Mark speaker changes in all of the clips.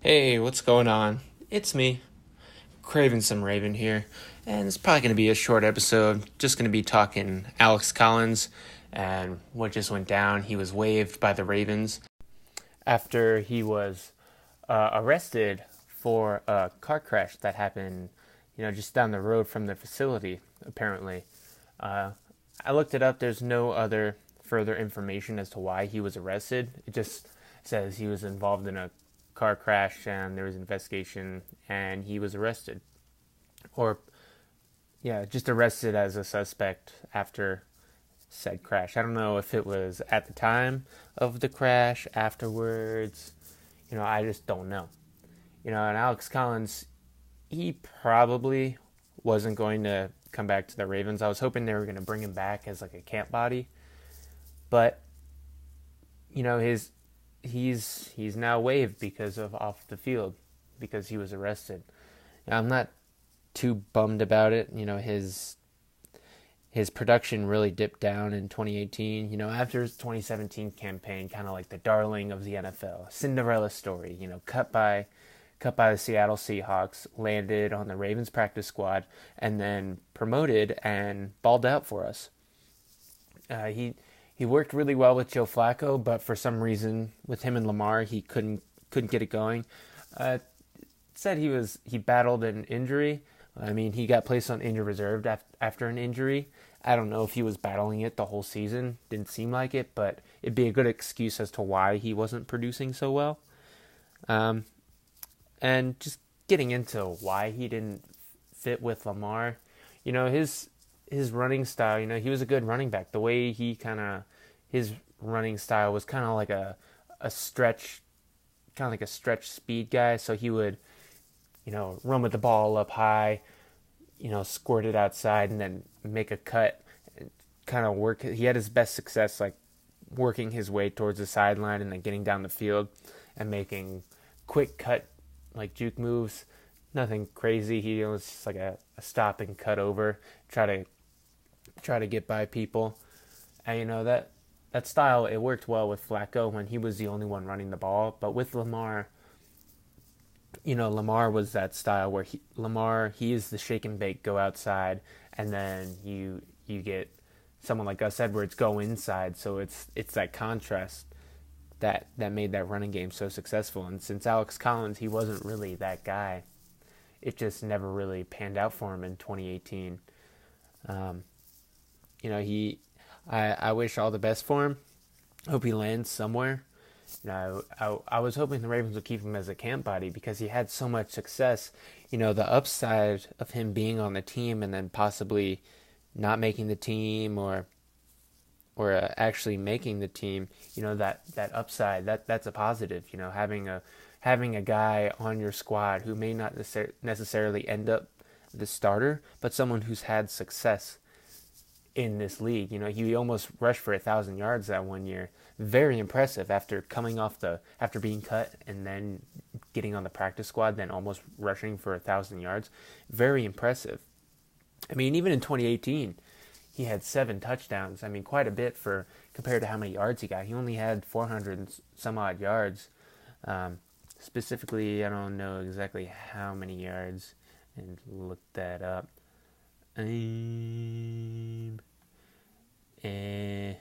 Speaker 1: Hey, what's going on? It's me, craving some Raven here, and it's probably going to be a short episode. Just going to be talking Alex Collins and what just went down. He was waived by the Ravens after he was arrested for a car crash that happened, just down the road from the facility, apparently. Uh, I looked it up. There's no other further information as to why he was arrested. It just says he was involved in a car crash and there was an investigation and he was arrested. Or, yeah, just arrested as a suspect after said crash. I don't know if it was at the time of the crash, afterwards. I just don't know. And Alex Collins, he probably wasn't going to come back to the Ravens. I was hoping they were going to bring him back as like a camp body, but his he's now waived because of off the field because he was arrested. I'm not too bummed about it. His production really dipped down in 2018. After his 2017 campaign, kind of like the darling of the NFL, Cinderella story. Cut by the Seattle Seahawks, landed on the Ravens practice squad, and then promoted and balled out for us. He worked really well with Joe Flacco, but for some reason with him and Lamar, he couldn't get it going. Uh, Said he battled an injury. I mean, he got placed on injured reserve after an injury. I don't know if he was battling it the whole season. Didn't seem like it, but it'd be a good excuse as to why he wasn't producing so well. Um, and just getting into why he didn't fit with Lamar, his running style. He was a good running back. The way his running style was kind of like a stretch, kind of like a stretch speed guy. So he would run with the ball up high, squirt it outside, and then make a cut. Kind of work. He had his best success like working his way towards the sideline and then getting down the field and making quick cut like juke moves. Nothing crazy. He was just like a stop and cut over, try to get by people. And that style, it worked well with Flacco when he was the only one running the ball. But with Lamar, Lamar was that style where he is the shake and bake, go outside, and then you get someone like Gus Edwards go inside. So it's that contrast that made that running game so successful. And since Alex Collins, he wasn't really that guy. It just never really panned out for him in 2018. Um, I wish all the best for him. Hope he lands somewhere. I was hoping the Ravens would keep him as a camp body because he had so much success. The upside of him being on the team and then possibly not making the team or actually making the team. That upside that's a positive. Having a guy on your squad who may not necessarily end up the starter, but someone who's had success in this league. He almost rushed for 1,000 yards that one year. Very impressive after being cut and then getting on the practice squad, then almost rushing for 1,000 yards. Very impressive. I mean, even in 2018, he had 7 touchdowns. I mean, quite a bit for compared to how many yards he got. He only had 400 and some odd yards. Specifically, I don't know exactly how many yards, and look that up. Yeah,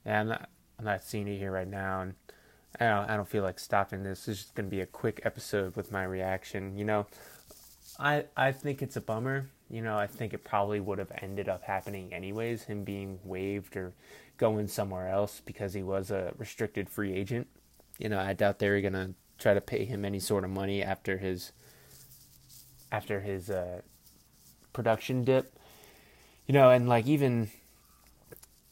Speaker 1: I'm not seeing it here right now, and I don't feel like stopping this. This is just gonna be a quick episode with my reaction. I think it's a bummer. I think it probably would have ended up happening anyways, him being waived or going somewhere else because he was a restricted free agent. I doubt they were gonna try to pay him any sort of money after his production dip. And like even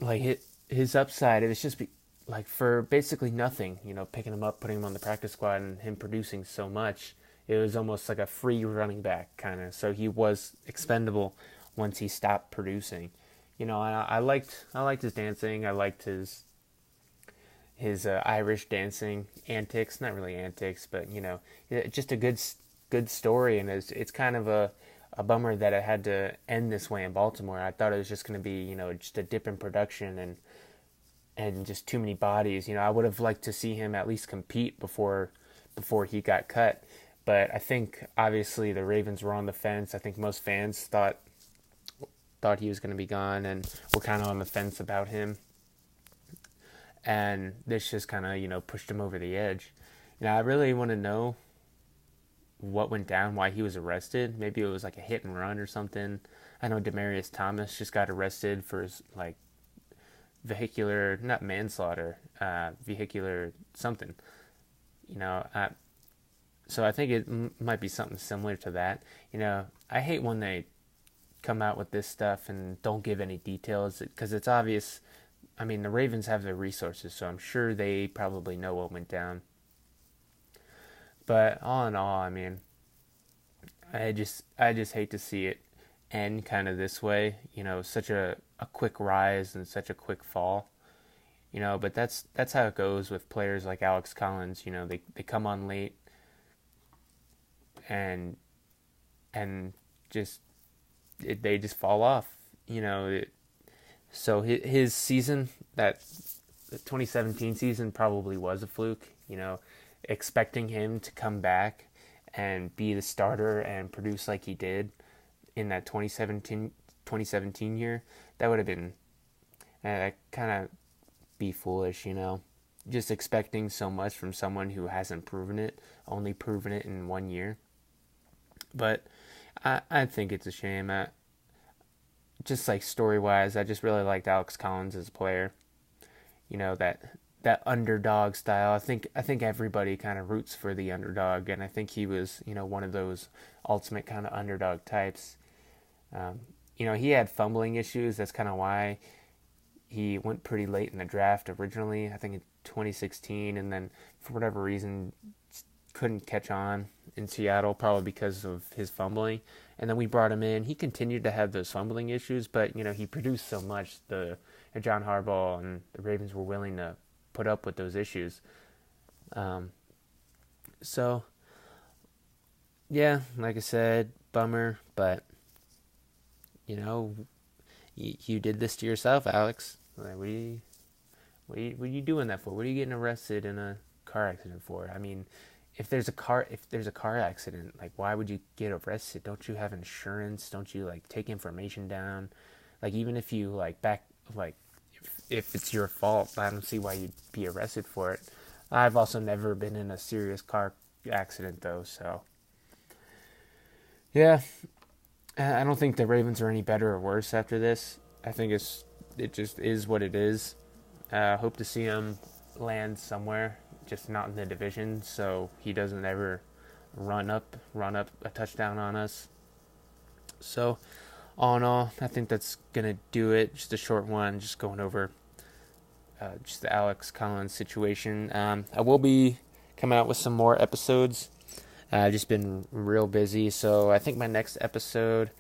Speaker 1: like his upside, it was just like for basically nothing. Picking him up, putting him on the practice squad, and him producing so much. It was almost like a free running back kind of. So he was expendable once he stopped producing. I liked his dancing. I liked his Irish dancing antics. Not really antics, but just a good story. And it's kind of a bummer that it had to end this way in Baltimore. I thought it was just going to be just a dip in production and just too many bodies. I would have liked to see him at least compete before he got cut. But I think obviously the Ravens were on the fence. I think most fans thought he was going to be gone and were kind of on the fence about him. And this just kind of, pushed him over the edge. I really want to know what went down, why he was arrested. Maybe it was like a hit and run or something. I know Demaryius Thomas just got arrested for like vehicular, not manslaughter, vehicular something. So I think it might be something similar to that. I hate when they come out with this stuff and don't give any details because it's obvious. I mean, the Ravens have their resources, so I'm sure they probably know what went down. But all in all, I mean, I just hate to see it end kind of this way. Such a quick rise and such a quick fall. But that's how it goes with players like Alex Collins. They come on late and just they just fall off. So his season, that the 2017 season, probably was a fluke. Expecting him to come back and be the starter and produce like he did in that 2017 year, that would have been kind of be foolish, just expecting so much from someone who hasn't only proven it in 1 year. But I think it's a shame. Just like story-wise, I just really liked Alex Collins as a player. That underdog style. I think everybody kind of roots for the underdog, and I think he was, one of those ultimate kind of underdog types. He had fumbling issues. That's kind of why he went pretty late in the draft originally, I think in 2016, and then for whatever reason couldn't catch on in Seattle, probably because of his fumbling. And then we brought him in. He continued to have those fumbling issues, but, he produced so much. John Harbaugh and the Ravens were willing to put up with those issues. So, yeah, like I said, bummer, but, you did this to yourself, Alex. Like, what are you doing that for? What are you getting arrested in a car accident for? I mean, if there's a car accident, like, why would you get arrested? Don't you have insurance? Don't you take information down? Even if you if it's your fault, I don't see why you'd be arrested for it. I've also never been in a serious car accident though, so yeah. I don't think the Ravens are any better or worse after this. I think it just is what it is. Hope to see him land somewhere, just not in the division, so he doesn't ever run up a touchdown on us. So, all in all, I think that's gonna do it. Just a short one, just going over just the Alex Collins situation. I will be coming out with some more episodes. I've just been real busy, so I think my next episode,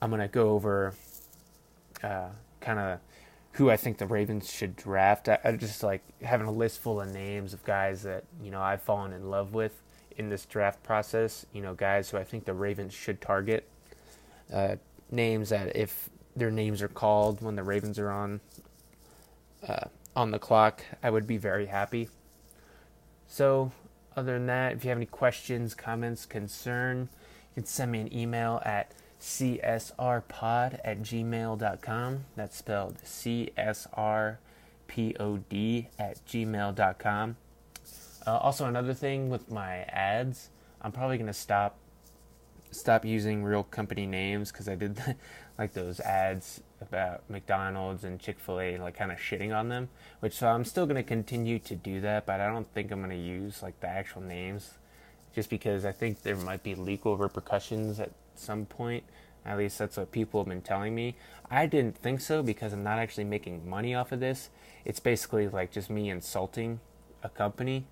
Speaker 1: I'm gonna go over kind of who I think the Ravens should draft. I just like having a list full of names of guys that I've fallen in love with in this draft process. Guys who I think the Ravens should target. Names that if their names are called when the Ravens are on the clock, I would be very happy. So, other than that, if you have any questions, comments, concern, you can send me an email at csrpod@gmail.com. That's spelled csrpod@gmail.com. Also, another thing with my ads, I'm probably going to stop using real company names because I did those ads about McDonald's and Chick-fil-A kind of shitting on them, so I'm still going to continue to do that, but I don't think I'm going to use the actual names just because I think there might be legal repercussions at some point. At least that's what people have been telling me. I didn't think so because I'm not actually making money off of this. It's basically just me insulting a company.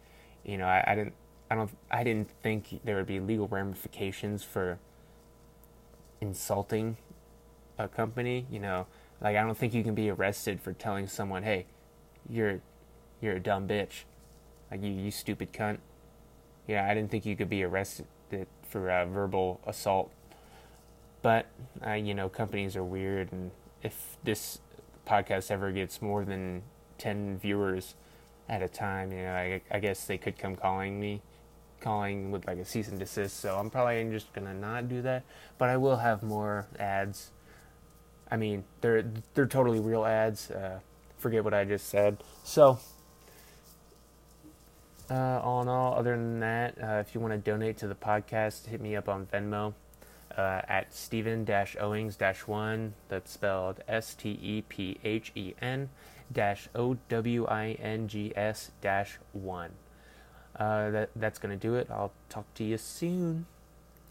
Speaker 1: I didn't think there would be legal ramifications for insulting a company. I don't think you can be arrested for telling someone, "Hey, you're a dumb bitch, you stupid cunt." I didn't think you could be arrested for verbal assault. But companies are weird, and if this podcast ever gets more than 10 viewers at a time, I guess they could come calling me calling with like a cease and desist, so I'm probably just gonna not do that. But I will have more ads. I mean, they're totally real ads. Forget what I just said. So, all in all, other than that, if you want to donate to the podcast, hit me up on Venmo at Stephen-Owings-1. That's spelled STEPHEN-OWINGS-1. That's going to do it. I'll talk to you soon.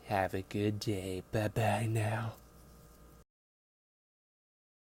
Speaker 1: Have a good day. Bye-bye now.